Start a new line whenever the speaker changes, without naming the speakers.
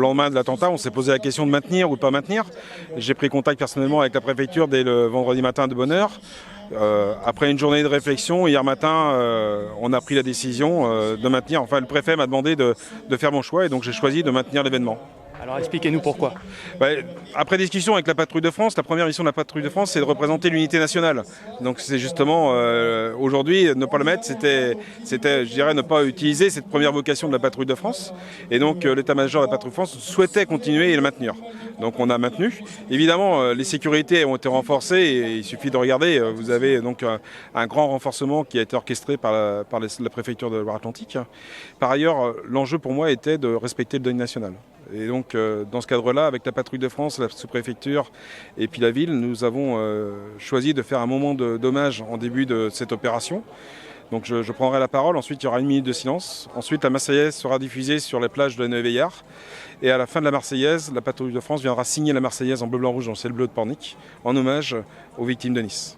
lendemain de l'attentat, on s'est posé la question de maintenir ou de pas maintenir. J'ai pris contact personnellement avec la préfecture dès le vendredi matin de bonne heure. Après une journée de réflexion, hier matin, on a pris la décision de maintenir. Enfin, le préfet m'a demandé de faire mon choix et donc j'ai choisi de maintenir l'événement.
Alors expliquez-nous pourquoi.
Après discussion avec la Patrouille de France, la première mission de la Patrouille de France, c'est de représenter l'unité nationale. Donc c'est justement, aujourd'hui, ne pas le mettre, c'était, je dirais, ne pas utiliser cette première vocation de la Patrouille de France. Et donc l'état-major de la Patrouille de France souhaitait continuer et le maintenir. Donc on a maintenu. Évidemment, les sécurités ont été renforcées et il suffit de regarder. Vous avez donc un grand renforcement qui a été orchestré par la préfecture de Loire-Atlantique. Par ailleurs, l'enjeu pour moi était de respecter le deuil national. Et donc, dans ce cadre-là, avec la Patrouille de France, la sous-préfecture et puis la ville, nous avons choisi de faire un moment d'hommage en début de cette opération. Donc, je prendrai la parole. Ensuite, il y aura une minute de silence. Ensuite, la Marseillaise sera diffusée sur les plages de la Neuve-Veillard. Et à la fin de la Marseillaise, la Patrouille de France viendra signer la Marseillaise en bleu, blanc, rouge dans le ciel bleu de Pornic, en hommage aux victimes de Nice.